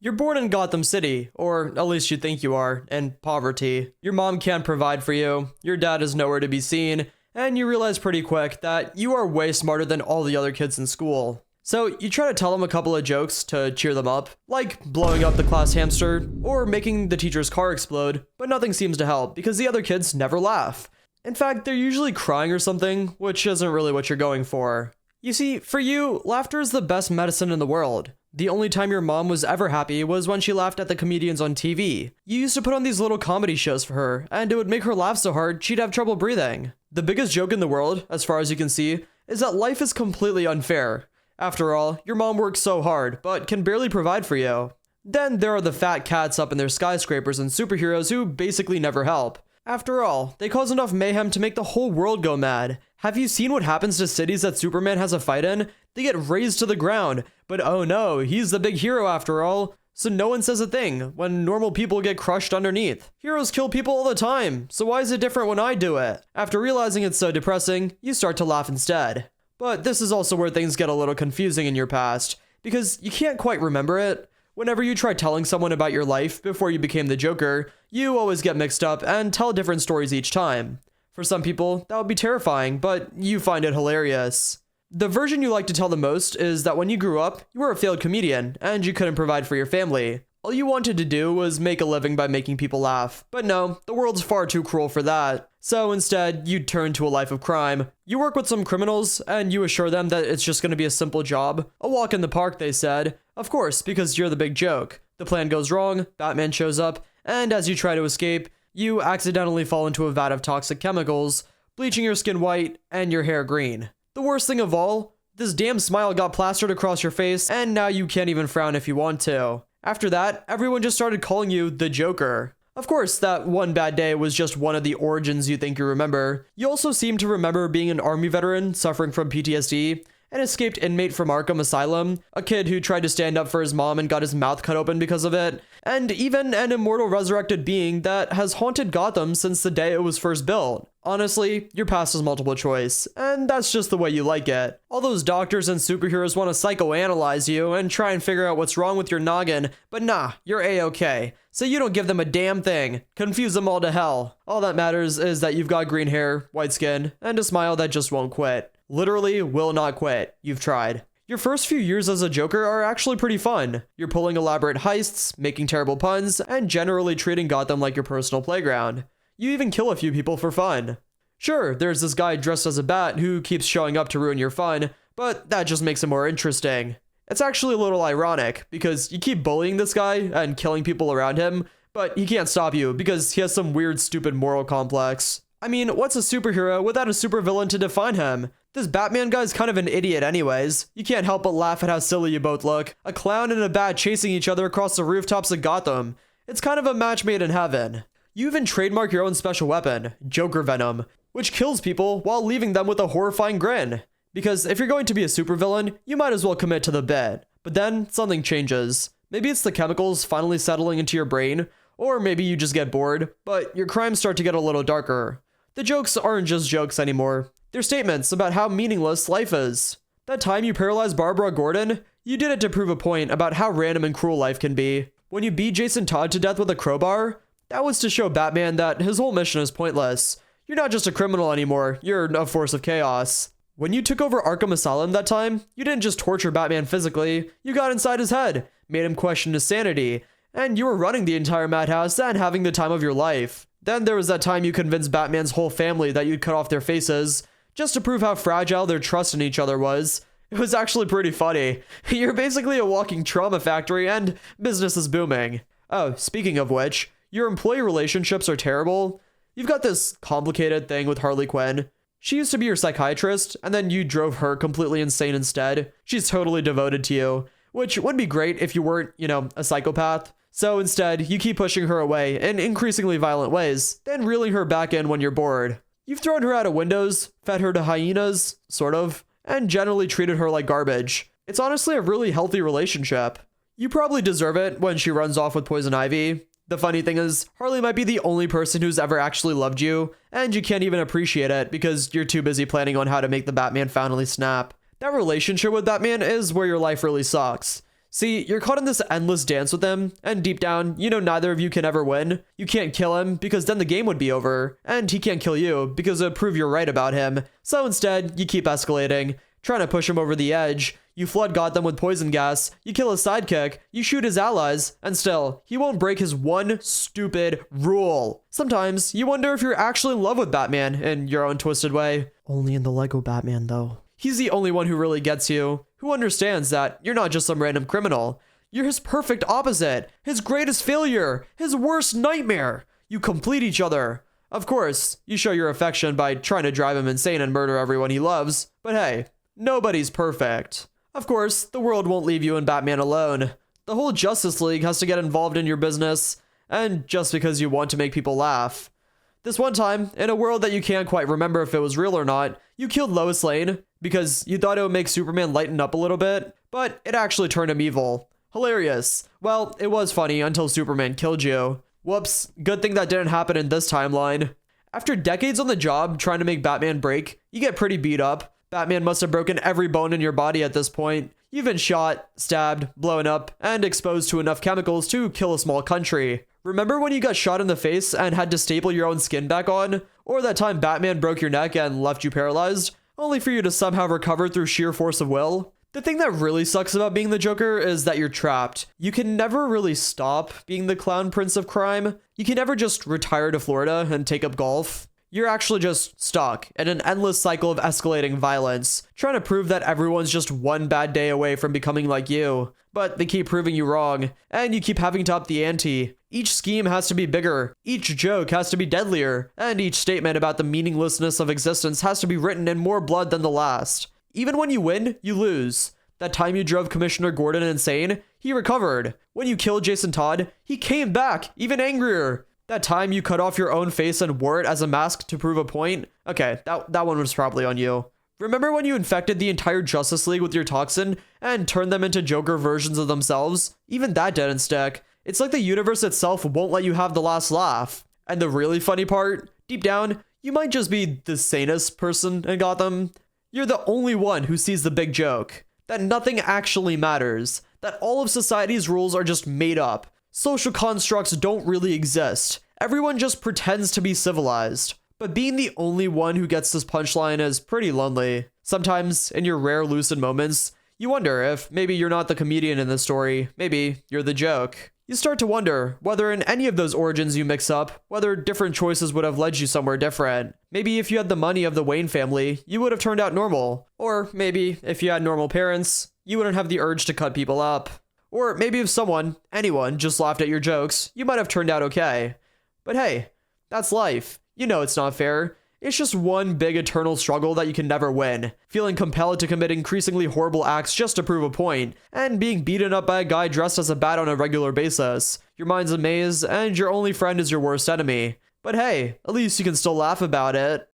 You're born in Gotham City, or at least you think you are, in poverty. Your mom can't provide for you, your dad is nowhere to be seen, and you realize pretty quick that you are way smarter than all the other kids in school. So you try to tell them a couple of jokes to cheer them up, like blowing up the class hamster, or making the teacher's car explode, but nothing seems to help because the other kids never laugh. In fact, they're usually crying or something, which isn't really what you're going for. You see, for you, laughter is the best medicine in the world. The only time your mom was ever happy was when she laughed at the comedians on TV. You used to put on these little comedy shows for her, and it would make her laugh so hard she'd have trouble breathing. The biggest joke in the world, as far as you can see, is that life is completely unfair. After all, your mom works so hard, but can barely provide for you. Then there are the fat cats up in their skyscrapers and superheroes who basically never help. After all, they cause enough mayhem to make the whole world go mad. Have you seen what happens to cities that Superman has a fight in? They get razed to the ground, but oh no, he's the big hero after all, so no one says a thing when normal people get crushed underneath. Heroes kill people all the time, so why is it different when I do it? After realizing it's so depressing, you start to laugh instead. But this is also where things get a little confusing in your past, because you can't quite remember it. Whenever you try telling someone about your life before you became the Joker, you always get mixed up and tell different stories each time. For some people, that would be terrifying, but you find it hilarious. The version you like to tell the most is that when you grew up, you were a failed comedian and you couldn't provide for your family. All you wanted to do was make a living by making people laugh. But no, the world's far too cruel for that. So instead, you turn to a life of crime. You work with some criminals and you assure them that it's just going to be a simple job. A walk in the park, they said. Of course, because you're the big joke. The plan goes wrong, Batman shows up, and as you try to escape, you accidentally fall into a vat of toxic chemicals, bleaching your skin white and your hair green. The worst thing of all, this damn smile got plastered across your face, and now you can't even frown if you want to. After that, everyone just started calling you the Joker. Of course, that one bad day was just one of the origins you think you remember. You also seem to remember being an army veteran suffering from PTSD, an escaped inmate from Arkham Asylum, a kid who tried to stand up for his mom and got his mouth cut open because of it, and even an immortal resurrected being that has haunted Gotham since the day it was first built. Honestly, your past is multiple choice, and that's just the way you like it. All those doctors and superheroes want to psychoanalyze you and try and figure out what's wrong with your noggin, but nah, you're A-okay. So you don't give them a damn thing. Confuse them all to hell. All that matters is that you've got green hair, white skin, and a smile that just won't quit. Literally will not quit. You've tried. Your first few years as a Joker are actually pretty fun. You're pulling elaborate heists, making terrible puns, and generally treating Gotham like your personal playground. You even kill a few people for fun. Sure, there's this guy dressed as a bat who keeps showing up to ruin your fun, but that just makes it more interesting. It's actually a little ironic, because you keep bullying this guy and killing people around him, but he can't stop you because he has some weird stupid moral complex. I mean, what's a superhero without a supervillain to define him? This Batman guy's kind of an idiot anyways. You can't help but laugh at how silly you both look. A clown and a bat chasing each other across the rooftops of Gotham. It's kind of a match made in heaven. You even trademark your own special weapon, Joker Venom, which kills people while leaving them with a horrifying grin. Because if you're going to be a supervillain, you might as well commit to the bit. But then, something changes. Maybe it's the chemicals finally settling into your brain, or maybe you just get bored, but your crimes start to get a little darker. The jokes aren't just jokes anymore. They're statements about how meaningless life is. That time you paralyzed Barbara Gordon, you did it to prove a point about how random and cruel life can be. When you beat Jason Todd to death with a crowbar, that was to show Batman that his whole mission is pointless. You're not just a criminal anymore, you're a force of chaos. When you took over Arkham Asylum that time, you didn't just torture Batman physically, you got inside his head, made him question his sanity, and you were running the entire madhouse and having the time of your life. Then there was that time you convinced Batman's whole family that you'd cut off their faces, just to prove how fragile their trust in each other was. It was actually pretty funny. You're basically a walking trauma factory and business is booming. Oh, speaking of which, your employee relationships are terrible. You've got this complicated thing with Harley Quinn. She used to be your psychiatrist, and then you drove her completely insane instead. She's totally devoted to you, which would be great if you weren't, a psychopath. So instead, you keep pushing her away in increasingly violent ways, then reeling her back in when you're bored. You've thrown her out of windows, fed her to hyenas, sort of, and generally treated her like garbage. It's honestly a really healthy relationship. You probably deserve it when she runs off with Poison Ivy. The funny thing is, Harley might be the only person who's ever actually loved you, and you can't even appreciate it because you're too busy planning on how to make the Batman finally snap. That relationship with Batman is where your life really sucks. See, you're caught in this endless dance with him, and deep down, you know neither of you can ever win. You can't kill him, because then the game would be over, and he can't kill you, because it would prove you're right about him. So instead, you keep escalating, trying to push him over the edge. You flood Gotham with poison gas, you kill his sidekick, you shoot his allies, and still, he won't break his one stupid rule. Sometimes, you wonder if you're actually in love with Batman in your own twisted way. Only in the Lego Batman, though. He's the only one who really gets you, who understands that you're not just some random criminal. You're his perfect opposite, his greatest failure, his worst nightmare. You complete each other. Of course, you show your affection by trying to drive him insane and murder everyone he loves, but hey, nobody's perfect. Of course, the world won't leave you and Batman alone. The whole Justice League has to get involved in your business, and just because you want to make people laugh. This one time, in a world that you can't quite remember if it was real or not, you killed Lois Lane because you thought it would make Superman lighten up a little bit, but it actually turned him evil. Hilarious. Well, it was funny until Superman killed you. Whoops, good thing that didn't happen in this timeline. After decades on the job trying to make Batman break, you get pretty beat up. Batman must have broken every bone in your body at this point. You've been shot, stabbed, blown up, and exposed to enough chemicals to kill a small country. Remember when you got shot in the face and had to staple your own skin back on? Or that time Batman broke your neck and left you paralyzed, only for you to somehow recover through sheer force of will? The thing that really sucks about being the Joker is that you're trapped. You can never really stop being the clown prince of crime. You can never just retire to Florida and take up golf. You're actually just stuck in an endless cycle of escalating violence, trying to prove that everyone's just one bad day away from becoming like you. But they keep proving you wrong, and you keep having to up the ante. Each scheme has to be bigger, each joke has to be deadlier, and each statement about the meaninglessness of existence has to be written in more blood than the last. Even when you win, you lose. That time you drove Commissioner Gordon insane, he recovered. When you killed Jason Todd, he came back, even angrier. That time you cut off your own face and wore it as a mask to prove a point? Okay, that one was probably on you. Remember when you infected the entire Justice League with your toxin and turned them into Joker versions of themselves? Even that didn't stick. It's like the universe itself won't let you have the last laugh. And the really funny part, deep down, you might just be the sanest person in Gotham. You're the only one who sees the big joke. That nothing actually matters. That all of society's rules are just made up. Social constructs don't really exist. Everyone just pretends to be civilized. But being the only one who gets this punchline is pretty lonely. Sometimes, in your rare lucid moments, you wonder if maybe you're not the comedian in the story, maybe you're the joke. You start to wonder whether in any of those origins you mix up, whether different choices would have led you somewhere different. Maybe if you had the money of the Wayne family, you would have turned out normal. Or maybe if you had normal parents, you wouldn't have the urge to cut people up. Or maybe if anyone, just laughed at your jokes, you might have turned out okay. But hey, that's life. You know it's not fair. It's just one big eternal struggle that you can never win. Feeling compelled to commit increasingly horrible acts just to prove a point, and being beaten up by a guy dressed as a bat on a regular basis. Your mind's a maze, and your only friend is your worst enemy. But hey, at least you can still laugh about it.